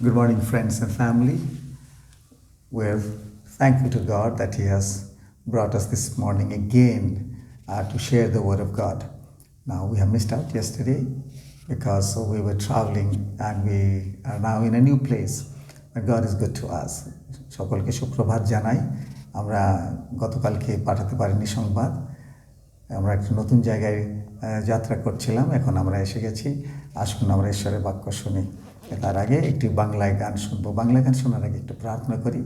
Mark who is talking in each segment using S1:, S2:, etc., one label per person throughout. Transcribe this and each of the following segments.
S1: Good morning, friends and family. We're thankful to God that He has brought us this morning again to share the Word of God. Now, we have missed out yesterday because we were traveling and we are now in a new place. But God is good to us. সকলকে সুপ্রভাত জানাই। আমরা গতকালকে পাঠাতে পারিনি সংবাদ। আমরা একটা নতুন জায়গায় যাত্রা করছিলাম, এখন আমরা এসে গেছি। আসুন আমরা ঈশ্বরের বাক্য শুনি। তার আগে একটি বাংলায় গান শুনবো। বাংলায় গান শোনার আগে একটু প্রার্থনা করি।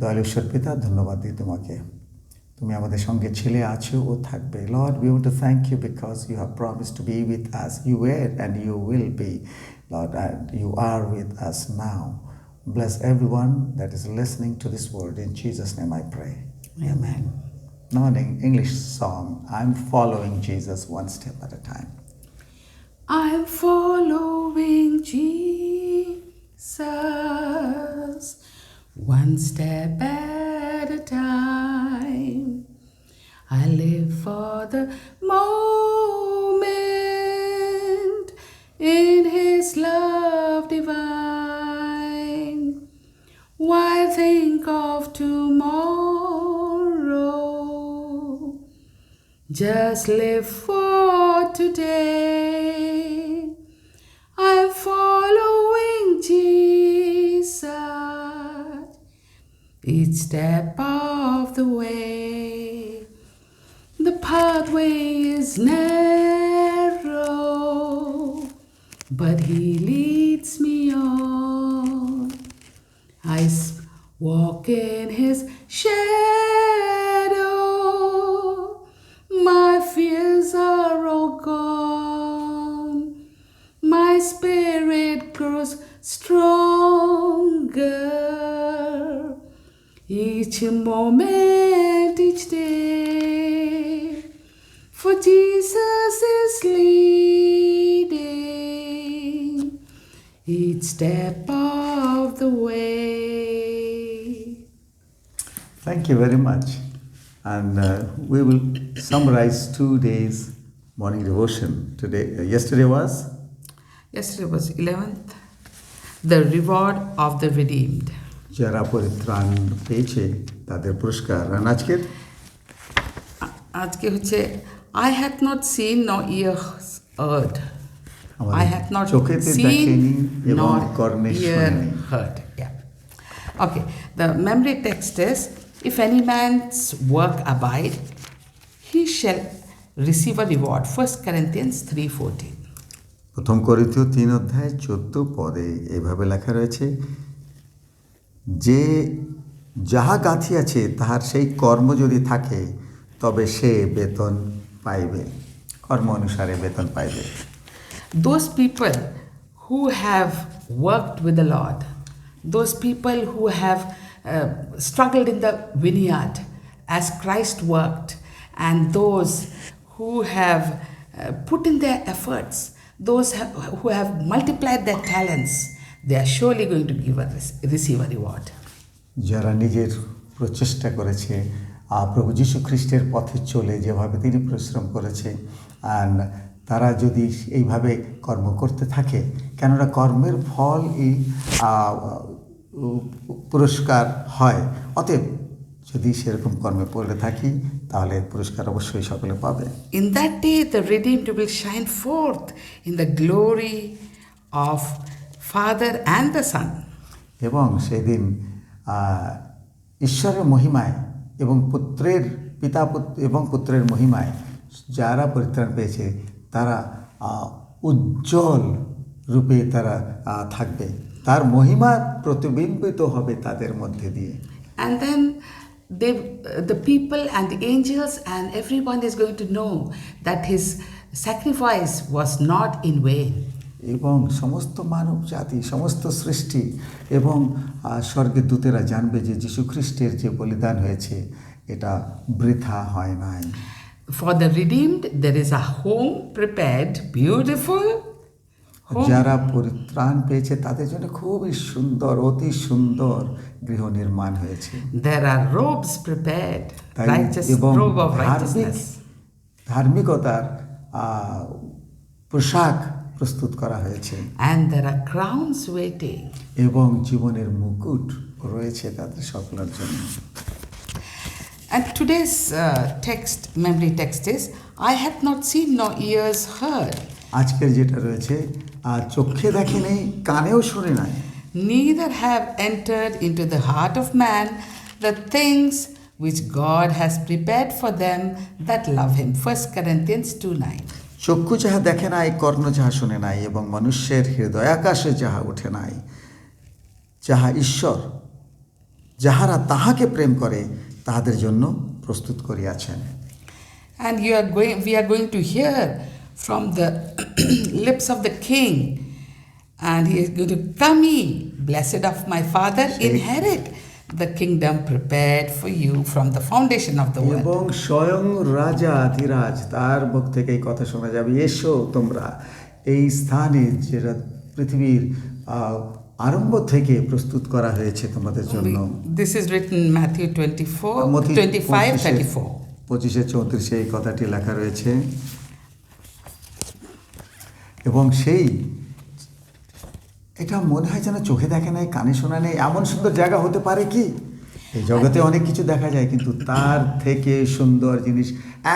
S1: দয়ালু ঈশ্বর পিতা, ধন্যবাদ দিই তোমাকে, তুমি আমাদের সঙ্গে ছিলে, আছো ও থাকবে। Lord, we want to thank you because you have promised to be with us. You were and you will be, Lord, and you are with us now. Bless everyone that is listening to this word. In Jesus' name I pray. Amen. Now an English song, I'm following Jesus one step at a time.
S2: I'm following Jesus one step at a time. I live for the moment in His love divine. Why think of tomorrow? Just live for today. I'm following Jesus each step of the way. The pathway is narrow, but He leads me on. I walk in His shadow. My fears are all gone. My spirit grows stronger. Each moment, each day, for Jesus is leading each step of the way.
S1: Thank you very much. And we will summarize 2 days morning devotion today. Yesterday was?
S2: Yesterday was 11th, the reward of the redeemed.
S1: যারা পরিত্রাণ পেয়েছে তাদের পুরস্কার। আর
S2: আজকে হচ্ছে I had not seen nor ears heard. I had not seen nor ear heard. Yeah. Okay. The memory text is, if any man's work abide, he shall receive a reward. 1 Corinthians 3:14.
S1: প্রথম করিন্থীয় 3:14 এইভাবে লেখা রয়েছে, যে যাহা গাঁথিয়াছে তাহার সেই কর্ম যদি থাকে তবে সে বেতন পাইবে, কর্ম অনুসারে বেতন পাইবে।
S2: Those people who have worked with the Lord, those people who have struggled in the vineyard as Christ worked, and those who have put in their efforts, those who have multiplied their talents, they are surely going to receive a reward.
S1: যারা নিজের প্রচেষ্টা করেছে, প্রভু যীশু খ্রিস্টের পথে চলে যেভাবে তিনি পরিশ্রম করেছে, and তারা যদি এইভাবে কর্ম করতে থাকে, কেননা কর্মের ফল এই পুরস্কার হয়। অতএব যদি সেরকম কর্মে পড়ে থাকি তাহলে পুরস্কার অবশ্যই সকলে পাবে।
S2: In that day the redeemed will shine forth in the glory of Father and the Son.
S1: এবং সেদিন ঈশ্বরের মহিমায় এবং পিতা এবং পুত্রের মহিমায় যারা পরিত্রাণ পেয়েছে তারা উজ্জ্বল রূপে তারা থাকবে, তার মহিমা প্রতিবিম্বিত হবে তাদের মধ্যে দিয়ে।
S2: And then the people and the angels and everyone is going to know that His sacrifice was not in vain.
S1: এবং সমস্ত মানব জাতি, সমস্ত সৃষ্টি এবং স্বর্গের দূতেরা জানবে যে যীশু খ্রিস্টের যে বলিদান হয়েছে এটা বৃথা হয় নাই।
S2: For the redeemed there is a home prepared, beautiful home.
S1: যারা পরিত্রাণ পেয়েছে তাদের জন্য খুবই সুন্দর, অতি সুন্দর গৃহ নির্মাণ হয়েছে।
S2: There are robes prepared, righteous robe of righteousness.
S1: ধার্মিকতার পোশাক প্রস্তুত করা হয়েছে
S2: and there are crowns waiting.
S1: এবং জীবনের মুকুট রয়েছে তাদের সকলের জন্য।
S2: And today's memory text is, I have not seen nor ears heard,
S1: আজকের যেটা রয়েছে, আর চোখে দেখে নেই, কানেও শুনে নাই,
S2: neither have entered into the heart of man the things which God has prepared for them that love him. 1 Corinthians 2:9.
S1: চক্ষু যাহা দেখে নাই, কর্ণ যাহা শুনে নাই, এবং মনুষ্যের হৃদয়াকাশে যাহা ওঠে নাই, যাহা ঈশ্বর যাহারা তাহাকে প্রেম করে তাহাদের জন্য প্রস্তুত করিয়াছেন।
S2: And we are going to hear from the lips of the king, and he is going to come ye, blessed of my father, inherit the kingdom prepared for you from the foundation of the world.
S1: এবং স্বয়ং রাজা ধীরাজ তার মুখ থেকে এই কথা শোনা যাবে, এসো তোমরা এই স্থানে যেটা পৃথিবীর আরম্ভ থেকে প্রস্তুত করা হয়েছে তোমাদের জন্য।
S2: This is written in Matthew 25:34.
S1: 25-34 এই কথাটি লেখা রয়েছে। এবং সেই এটা মনে হয় যেন চোখে দেখে নাই, কানে শোনা নেই, এমন সুন্দর জায়গা হতে পারে কি? এই জগতে অনেক কিছু দেখা যায়, কিন্তু তার থেকে সুন্দর জিনিস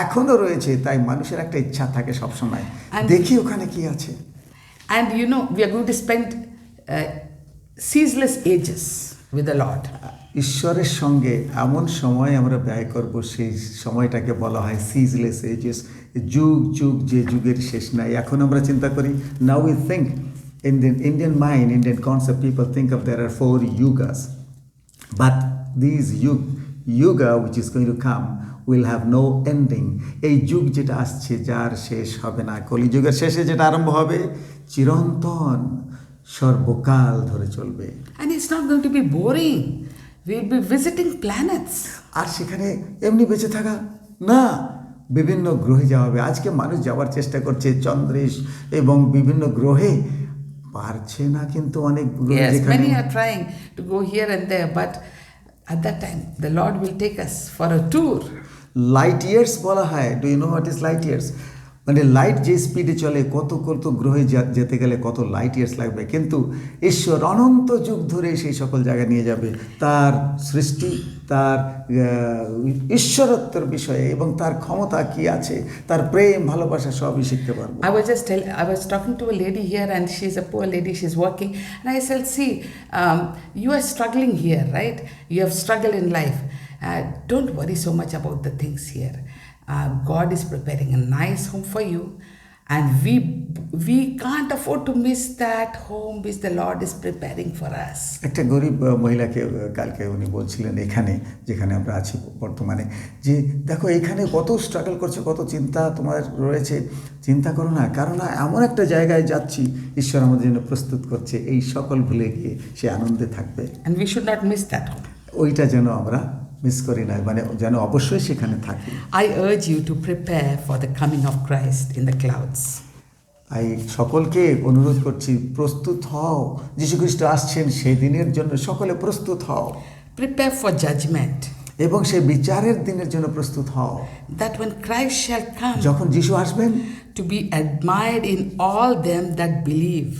S1: এখনো রয়েছে। তাই মানুষের একটা ইচ্ছা থাকে সবসময়, দেখি ওখানে কি আছে।
S2: And you know, we are going to spend ceaseless ages with the Lord.
S1: ঈশ্বরের সঙ্গে এমন সময় আমরা ব্যয় করব, সেই সময়টাকে বলা হয় সিজলেস এজেস, যুগ যুগ, যে যুগের শেষ নাই। এখন আমরা চিন্তা করি, now we think in the Indian mind, Indian concept, people think of there are 4 yugas, but these yuga which is going to come will have no ending. এই যুগ যেটা আসছে, যার শেষ হবে না, কলিযুগের শেষে যেটা আরম্ভ হবে, চিরন্তন সর্বকাল ধরে চলবে।
S2: And it's not going to be boring. We'll be visiting planets.
S1: আর সেখানে এমনি বেঁচে থাকা না, বিভিন্ন গ্রহে যাওয়া হবে। আজকে মানুষ যাওয়ার চেষ্টা করছে চন্দ্রে এবং বিভিন্ন গ্রহে, পারছে না, কিন্তু অনেক গ্রহে
S2: Yes,
S1: যেখানে
S2: many are trying to go here and there, but at that time the Lord will take us for a tour.
S1: Light years বলা হয়। Do you know what is light years? মানে লাইট যে স্পিডে চলে, কত কত গ্রহে যেতে গেলে কত লাইট ইয়ার্স লাগবে, কিন্তু ঈশ্বর অনন্ত যুগ ধরে সেই সকল জায়গায় নিয়ে যাবে। তার সৃষ্টি, তার ঈশ্বরত্বের বিষয়ে এবং তার ক্ষমতা কি আছে, তার প্রেম ভালোবাসা সবই শিখতে পারবো।
S2: I was talking to a lady here, and she's a poor lady, she's working, and I said, see, you are struggling here, right? You have struggled in life. Don't worry so much about the things here. God is preparing a nice home for you, and we can't afford to miss that home which the Lord is preparing for us.
S1: একটা গরিব মহিলাকে কালকে উনি বলছিলেন, এখানে যেখানে আমরা আছি বর্তমানে, যে দেখো এখানে কত স্ট্রাগল করছে, কত চিন্তা তোমার রয়েছে, চিন্তা করো না, কারণ এমন একটা জায়গায় যাচ্ছি ঈশ্বর আমাদের জন্য প্রস্তুত করছে, এই সকল ভুলে গিয়ে সে আনন্দে থাকবে।
S2: And we should not miss that home.
S1: ওইটা যেন আমরা মিস করি না, মানে যেন অবশ্যই সেখানে থাকি।
S2: I urge you to prepare for the coming of Christ in the clouds.
S1: তাই সকলকে অনুরোধ করছি, প্রস্তুত হও, যীশু খ্রিস্ট আসছেন সেই দিনের জন্য, সকলে প্রস্তুত হও।
S2: Prepare for judgment,
S1: এবং সেই বিচারের দিনের জন্য প্রস্তুত হও,
S2: that when Christ shall come,
S1: যখন যীশু আসবেন,
S2: to be admired in all them that believe.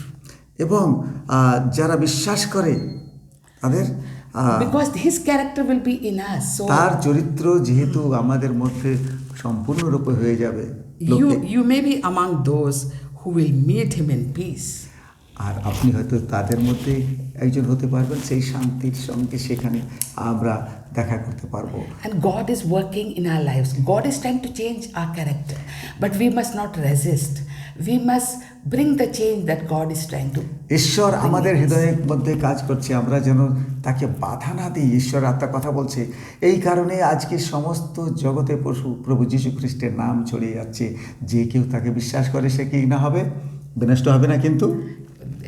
S1: এবং যারা বিশ্বাস করে তাদের,
S2: Because his character will be in us. So
S1: তার চরিত্র যেহেতু আমাদের মধ্যে সম্পূর্ণরূপে হয়ে যাবে,
S2: you may be among those who will meet him in peace.
S1: আর আপনি হয়তো তাদের মধ্যে একজন হতে পারবেন, সেই শান্তির সঙ্গে সেখানে আমরা দেখা করতে পারবো।
S2: And God is working in our lives. God is trying to change our character, but we must not resist. We must bring the change that God is trying to.
S1: ঈশ্বর আমাদের হৃদয়ের মধ্যে কাজ করছে, আমরা যেন তাকে বাধা না দিই। ঈশ্বর আত্মা কথা বলছে, এই কারণে আজকে সমস্ত জগতে প্রভু যীশু খ্রিস্টের নাম ছড়িয়ে যাচ্ছে। যে কেউ তাকে বিশ্বাস করে সে কি না হবে, বিনষ্ট হবে না, কিন্তু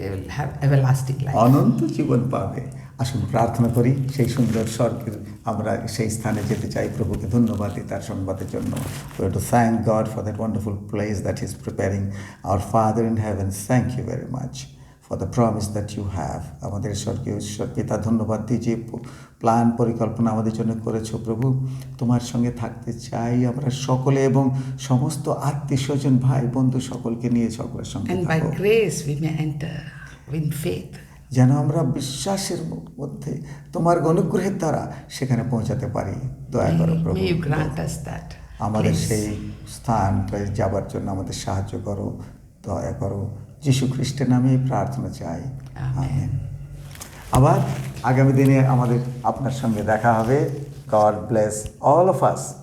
S2: They will have everlasting life.
S1: অনন্ত জীবন পাবে। আসুন প্রার্থনা করি, সেই সুন্দর স্বর্গের আমরা সেই স্থানে যেতে চাই। প্রভুকে ধন্যবাদ দিই তার সংবাদের জন্য। We have to thank God for that wonderful place that He is preparing. Our Father in heaven, thank you very much for the promise that you have. আমাদের স্বর্গীয় ঈশ্বর পিতা, ধন্যবাদ দিই যে প্ল্যান পরিকল্পনা আমাদের জন্য করেছো প্রভু। তোমার সঙ্গে থাকতে চাই আমরা সকলে, এবং সমস্ত আত্মীয় স্বজন ভাই বন্ধু সকলকে নিয়ে সকলের সঙ্গে
S2: And by
S1: থাকো।
S2: grace we may enter in faith.
S1: যেন আমরা বিশ্বাসের মধ্যে তোমার অনুগ্রহের দ্বারা সেখানে পৌঁছাতে পারি। দয়া করো প্রভু,
S2: May you grant us that.
S1: আমাদের
S2: Please.
S1: সেই স্থানটায় যাবার জন্য আমাদের সাহায্য করো, দয়া করো। যিশু খ্রিস্টের নামে প্রার্থনা চাই, আমেন। আবার আগামী দিনে আমাদের আপনার সঙ্গে দেখা হবে। God bless all of us.